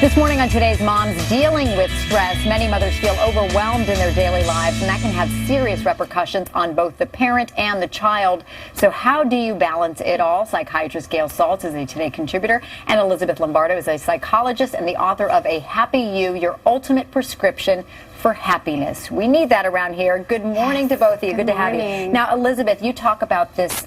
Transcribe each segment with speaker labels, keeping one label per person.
Speaker 1: This morning on today's Moms Dealing with Stress, many mothers feel overwhelmed in their daily lives, and that can have serious repercussions on both the parent and the child. So how do you balance it all? Psychiatrist Gail Satlz is a Today contributor, and Elizabeth Lombardo is a psychologist and the author of A Happy You, Your Ultimate Prescription for Happiness. We need that around here. Good morning to both of you. Good to have you. Now, Elizabeth, you talk about this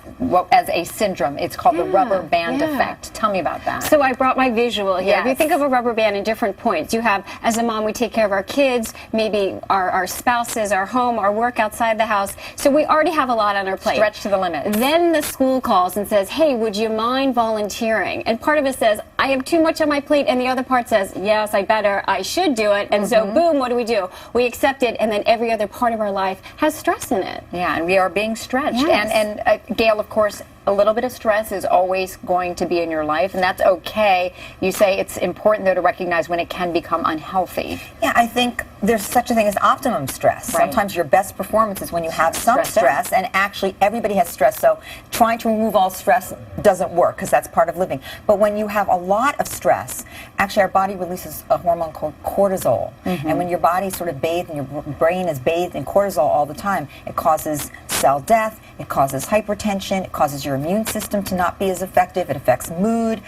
Speaker 1: as a syndrome. It's called the rubber band effect. Tell me about that.
Speaker 2: So I brought my visual here.
Speaker 1: Yes.
Speaker 2: If you think of a rubber band in different points, you have, as a mom, we take care of our kids, maybe our spouses, our home, our work outside the house. So we already have a lot on our plate.
Speaker 1: Stretch to the limit.
Speaker 2: Then the school calls and says, hey, would you mind volunteering? And part of it says, I have too much on my plate, and the other part says, yes, I should do it. And so, boom, what do? We accept it, and then every other part of our life has stress in it.
Speaker 1: Yeah, and we are being stretched.
Speaker 2: Yes.
Speaker 1: And Gail, of course, a little bit of stress is always going to be in your life, and that's okay. You say it's important, though, to recognize when it can become unhealthy.
Speaker 3: Yeah, I think there's such a thing as optimum stress.
Speaker 1: Right.
Speaker 3: Sometimes your best performance is when you have some stress, and actually everybody has stress, so trying to remove all stress doesn't work, because that's part of living. But when you have a lot of stress, actually our body releases a hormone called cortisol. And when your body's sort of bathed and your brain is bathed in cortisol all the time, it causes cell death, it causes hypertension, it causes your immune system to not be as effective, it affects mood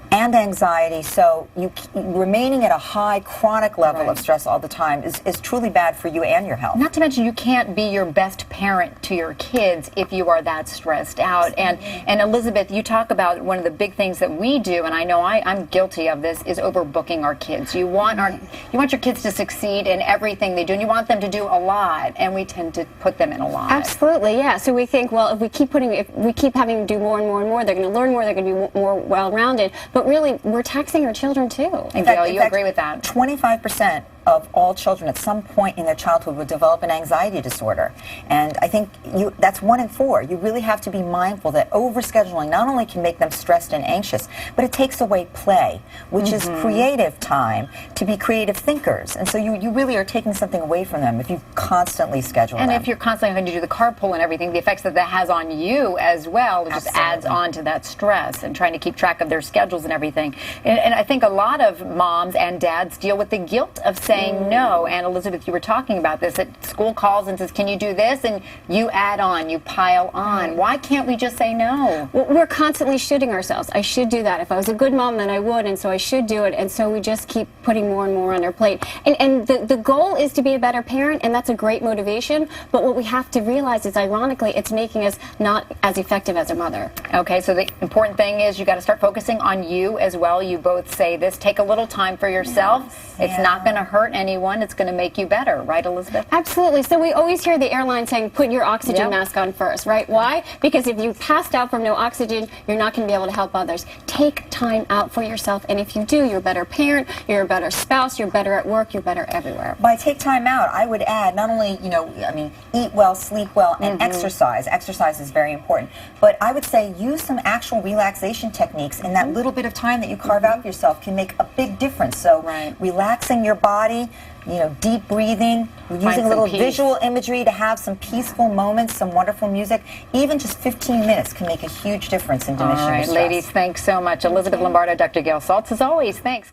Speaker 3: and anxiety. So remaining at a high chronic level of stress all the time is truly bad for you and your health.
Speaker 1: Not to mention you can't be your best parent to your kids if you are that stressed out. And Elizabeth, you talk about one of the big things that we do, and I know I'm guilty of this, is overbooking our kids. You want your kids to succeed in everything they do, and you want them to do a lot, and we tend to put them in a lot.
Speaker 2: Absolutely, yeah. So we think, well, if we keep having to do more and more and more, they're going to learn more, they're going to be more well-rounded. But really, we're taxing our children too.
Speaker 1: And Gail, you agree with that?
Speaker 3: 25% of all children at some point in their childhood will develop an anxiety disorder. And I think that's 1 in 4. You really have to be mindful that overscheduling not only can make them stressed and anxious, but it takes away play, which is creative time to be creative thinkers. And so you really are taking something away from them if you constantly schedule them.
Speaker 1: And if you're constantly having to do the carpool and everything, the effects that has on you as well, it just adds on to that stress and trying to keep track of their schedules and everything. And I think a lot of moms and dads deal with the guilt of saying no. And Elizabeth, you were talking about this, that school calls and says, can you do this? And you add on, you pile on. Why can't we just say no?
Speaker 2: Well, we're constantly shooting ourselves. I should do that. If I was a good mom, then I would, and so I should do it. And so we just keep putting more and more on our plate. And the goal is to be a better parent, and that's a great motivation. But what we have to realize is, ironically, it's making us not as effective as a mother.
Speaker 1: Okay, so the important thing is you got to start focusing on you as well. You both say this. Take a little time for yourself. Yes. It's not going to hurt anyone. It's going to make you better, right, Elizabeth?
Speaker 2: Absolutely. So we always hear the airline saying, put your oxygen mask on first, right? Why? Because if you passed out from no oxygen, you're not going to be able to help others. Take time out for yourself, and if you do, you're a better parent, you're a better spouse, you're better at work, you're better everywhere.
Speaker 3: By take time out, I would add not only, eat well, sleep well, and exercise. Exercise is very important. But I would say use some actual relaxation techniques, and that little bit of time that you carve out for yourself can make a big difference. So relaxing your body, deep breathing, using a little visual imagery to have some peaceful moments, some wonderful music. Even just 15 minutes can make a huge difference in diminishing your stress.
Speaker 1: Ladies, thanks so much. Elizabeth Lombardo, Dr. Gail Satlz, as always, thanks.